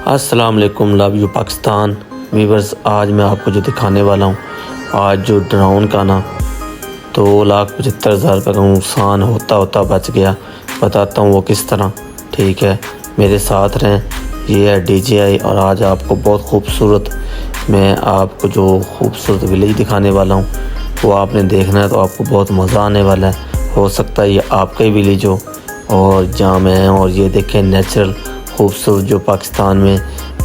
अस्सलाम वालेकुम, love you Pakistan viewers. आज मैं आपको जो दिखाने वाला हूँ, आज जो ड्रोन का ना 2,75,000 रुपये का नुकसान होता बच गया, बताता हूँ वो किस तरह। ठीक है, मेरे साथ रहें। ये है DJI और आज आपको बहुत खूबसूरत, मैं आपको जो खूबसूरत विलेज दिखाने वाला हूँ वो आपने देखना है तो आपको बहुत मज़ा आने वाला है। हो सकता है ये आपका ही विलेज हो और जहाँ मैं है। और ये देखें नेचुरल खूबसूरत जो पाकिस्तान में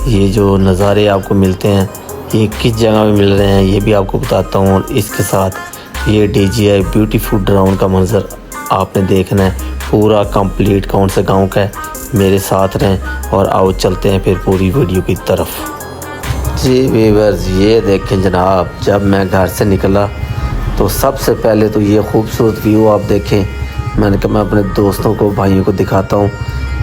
ये जो नज़ारे आपको मिलते हैं, ये किस जगह पे मिल रहे हैं ये भी आपको बताता हूँ। और इसके साथ ये DJI ब्यूटीफुल ड्रोन का मंज़र आपने देखना है, पूरा कंप्लीट कौन से गांव का है। मेरे साथ रहें और आओ चलते हैं फिर पूरी वीडियो की तरफ। जी व्यूअर्स, ये देखें जनाब, जब मैं घर से निकला तो सबसे पहले तो ये खूबसूरत व्यू आप देखें। मैंने कहा मैं अपने दोस्तों को, भाइयों को दिखाता हूँ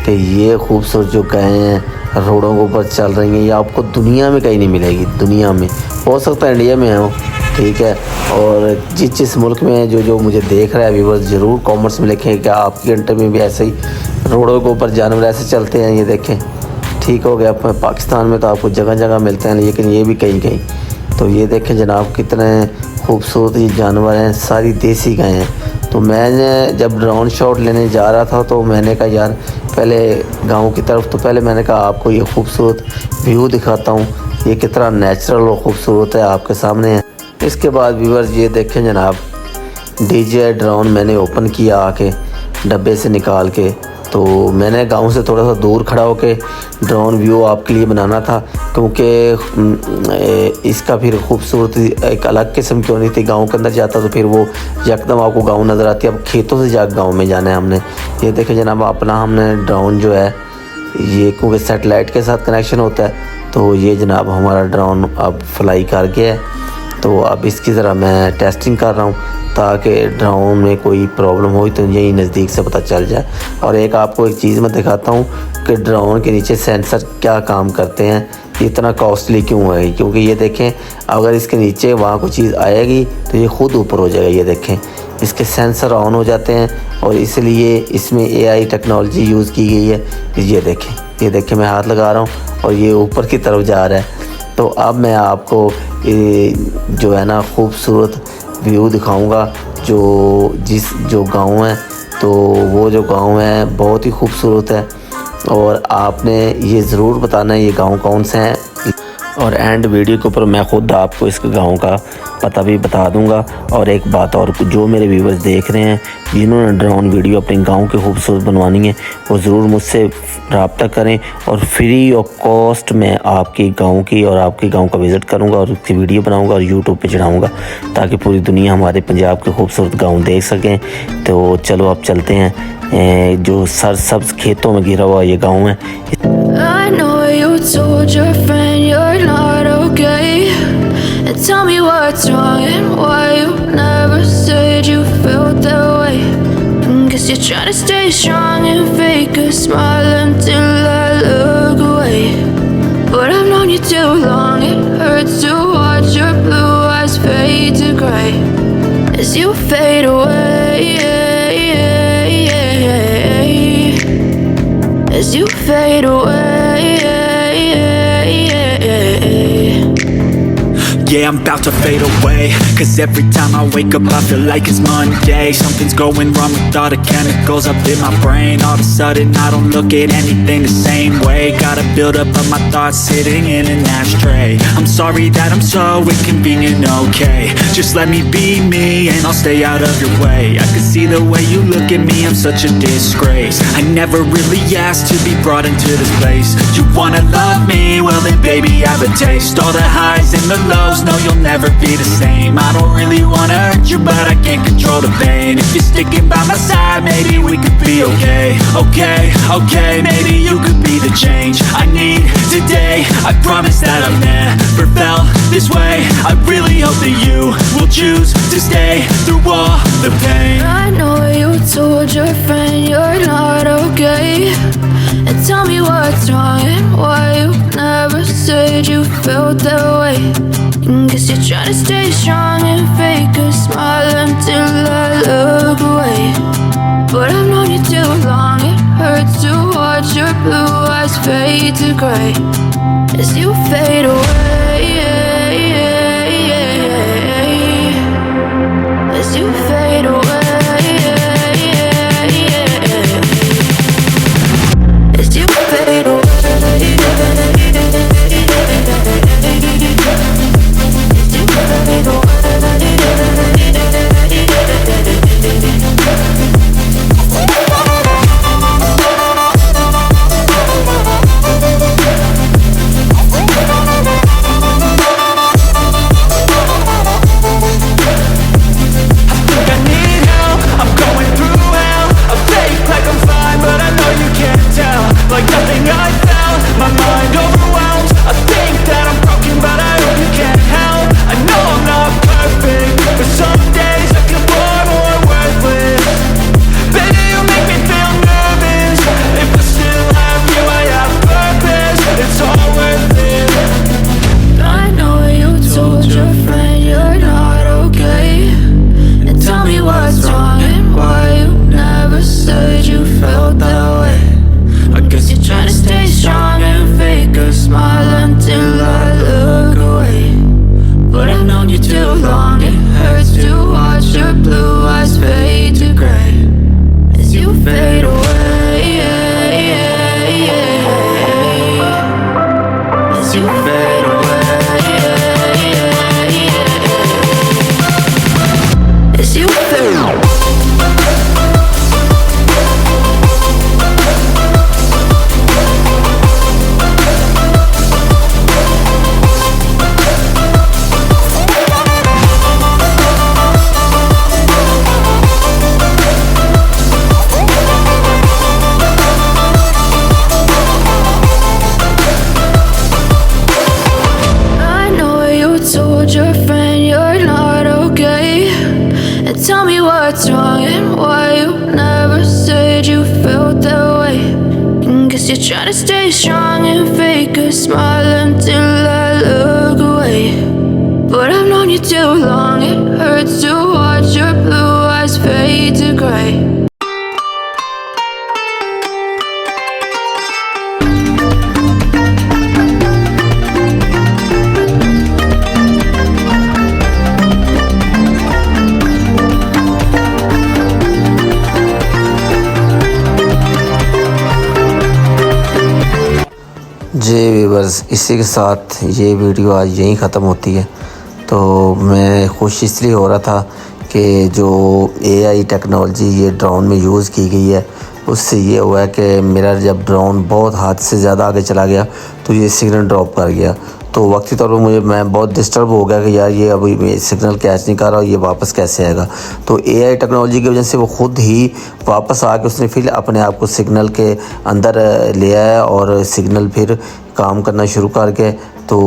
कि ये खूबसूरत जो गायें हैं रोडों के ऊपर चल रही हैं, ये आपको दुनिया में कहीं नहीं मिलेगी। दुनिया में हो सकता है इंडिया में हो, ठीक है। और जिस मुल्क में जो मुझे देख रहा है व्यूअर्स, ज़रूर कमेंट्स में लिखें कि आपकी कंट्री में भी ऐसे ही रोडों के ऊपर जानवर ऐसे चलते हैं। ये देखें, ठीक हो गया। पाकिस्तान में तो आपको जगह जगह मिलते हैं, लेकिन ये भी कहीं कहीं। तो ये देखें जनाब, कितने खूबसूरत ये जानवर हैं, सारी देसी गायें हैं। तो मैंने जब ड्रोन शॉट लेने जा रहा था तो मैंने कहा यार पहले गांव की तरफ, तो पहले मैंने कहा आपको ये खूबसूरत व्यू दिखाता हूँ, ये कितना नेचुरल और ख़ूबसूरत है आपके सामने है। इसके बाद व्यूअर्स ये देखें जनाब, DJI ड्रोन मैंने ओपन किया आके डब्बे से निकाल के। तो मैंने गांव से थोड़ा सा दूर खड़ा होके ड्रोन व्यू आपके लिए बनाना था, क्योंकि इसका फिर खूबसूरती एक अलग किस्म की होनी थी। गांव के अंदर जाता तो फिर वो यकदम आपको गांव नज़र आती है। अब खेतों से जाकर गांव में जाना है हमने। ये देखें जनाब, अपना हमने ड्रोन जो है ये क्योंकि सेटेलाइट के साथ कनेक्शन होता है, तो ये जनाब हमारा ड्रोन अब फ्लाई कर गया है। तो अब इसकी ज़रा मैं टेस्टिंग कर रहा हूँ ताकि ड्रोन में कोई प्रॉब्लम हो तो यही नज़दीक से पता चल जाए। और एक आपको एक चीज़ मैं दिखाता हूँ कि ड्रोन के नीचे सेंसर क्या काम करते हैं, इतना कॉस्टली क्यों है। क्योंकि ये देखें, अगर इसके नीचे वहाँ कोई चीज़ आएगी तो ये ख़ुद ऊपर हो जाएगा। ये देखें, इसके सेंसर ऑन हो जाते हैं और इसलिए इसमें AI टेक्नोलॉजी यूज़ की गई है। ये देखें मैं हाथ लगा रहा हूँ और ये ऊपर की तरफ जा रहा है। तो अब मैं आपको जो है ना खूबसूरत व्यू दिखाऊंगा जो गांव है। तो वो जो गांव है बहुत ही खूबसूरत है और आपने ये ज़रूर बताना है ये गांव कौन से हैं। और एंड वीडियो के ऊपर मैं ख़ुद आपको इस गांव का पता भी बता दूंगा। और एक बात और, जो मेरे व्यूवर्स देख रहे हैं जिन्होंने ड्रोन वीडियो अपने गांव के खूबसूरत बनवानी है, वो ज़रूर मुझसे रब्ता करें और फ्री ऑफ कॉस्ट मैं आपके गांव की और आपके गांव का विज़िट करूंगा और उसकी वीडियो बनाऊंगा और यूट्यूब पे चढ़ाऊंगा ताकि पूरी दुनिया हमारे पंजाब के खूबसूरत गाँव देख सकें। तो चलो अब चलते हैं। जो सरसब्ज़ खेतों में घिरा हुआ ये गाँव है। I know you told your friend you're not okay, and tell me what's wrong and why you never said you felt that way. Guess you're trying to stay strong and fake a smile until I look away. But I've known you too long, it hurts to watch your blue eyes fade to gray as you fade away, as you fade away. Yeah, I'm about to fade away, cause every time I wake up I feel like it's Monday. Something's going wrong with all the chemicals up in my brain. All of a sudden I don't look at anything the same way. Got a build up of my thoughts sitting in an ashtray. I'm sorry that I'm so inconvenient, okay. Just let me be me and I'll stay out of your way. I can see the way you look at me, I'm such a disgrace. I never really asked to be brought into this place. You wanna love me? Well then baby I have a taste. All the highs and the lows, no you'll never be the same. I don't really wanna hurt you but I can't control the pain. If you're sticking by my side maybe we could be okay. Okay, maybe you could be the change I need today. I promise that I've never felt this way. I really hope that you will choose to stay through all the pain. I know you told your friend you're not okay, and tell me what's wrong and why you never said you felt that way. Guess you're trying to stay strong and fake a smile until I look away. But I've known you too long, it hurts to watch your blue eyes fade to gray as you fade away, as you fade away, as you fade away. Like nothing I felt, my mind overwhelmed. I think that I'm broken, but I hope you can't help. I know I'm not perfect, but some days I feel far more worthless. Baby, you make me feel nervous. If I still have you, I have purpose. It's all worth it. I know you told your friend you're not okay, and tell me what's wrong and why you never said you felt that way. I guess you're trying to stay strong and fake a smile until I look away. But I've known you too long, it hurts to watch your blue eyes fade to gray as you fade away, as you fade away, as you fade away. Told your friend you're not okay, and tell me what's wrong and why you never said you felt that way. And guess you're trying to stay strong and fake a smile until I look away. But I've known you too long, it hurts to watch your blue eyes fade to gray. जी viewers, इसी के साथ ये video आज यहीं ख़त्म होती है। तो मैं खुश इसलिए हो रहा था कि जो एआई टेक्नोलॉजी ये ड्रोन में यूज़ की गई है, उससे ये हुआ है कि मेरा जब ड्रोन बहुत हद से ज़्यादा आगे चला गया तो ये सिग्नल ड्रॉप कर गया। तो वक्ती तौर पर मैं बहुत डिस्टर्ब हो गया कि यार ये अभी सिग्नल कैच नहीं कर रहा, ये वापस कैसे आएगा। तो एआई टेक्नोलॉजी की वजह से वो ख़ुद ही वापस आके उसने फिर अपने आप को सिग्नल के अंदर ले आया और सिग्नल फिर काम करना शुरू कर गए। तो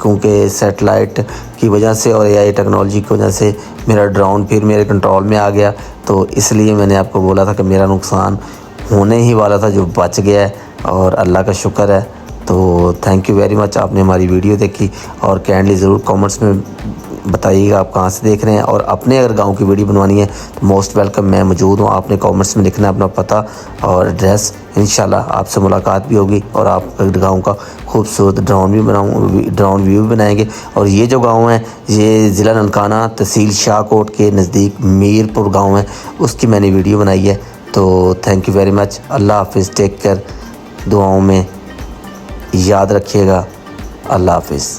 क्योंकि सैटेलाइट की वजह से और एआई टेक्नोलॉजी की वजह से मेरा ड्रोन फिर मेरे कंट्रोल में आ गया। तो इसलिए मैंने आपको बोला था कि मेरा नुकसान होने ही वाला था जो बच गया है, और अल्लाह का शुक्र है। तो थैंक यू वेरी मच, आपने हमारी वीडियो देखी, और काइंडली ज़रूर कमेंट्स में बताइएगा आप कहाँ से देख रहे हैं, और अपने अगर गांव की वीडियो बनवानी है तो मोस्ट वेलकम, मैं मौजूद हूँ। आपने कमेंट्स में लिखना है अपना पता और एड्रेस, इंशाल्लाह आपसे मुलाकात भी होगी और आप गांव का खूबसूरत ड्रोन व्यू भी बनाएंगे। और ये जो गांव है ये ज़िला ननकाना तहसील शाहकोट के नज़दीक मीरपुर गाँव है, उसकी मैंने वीडियो बनाई है। तो थैंक यू वेरी मच, अल्लाह हाफिज़, टेक केयर, दुआओं में याद रखिएगा, अल्लाह हाफिज़।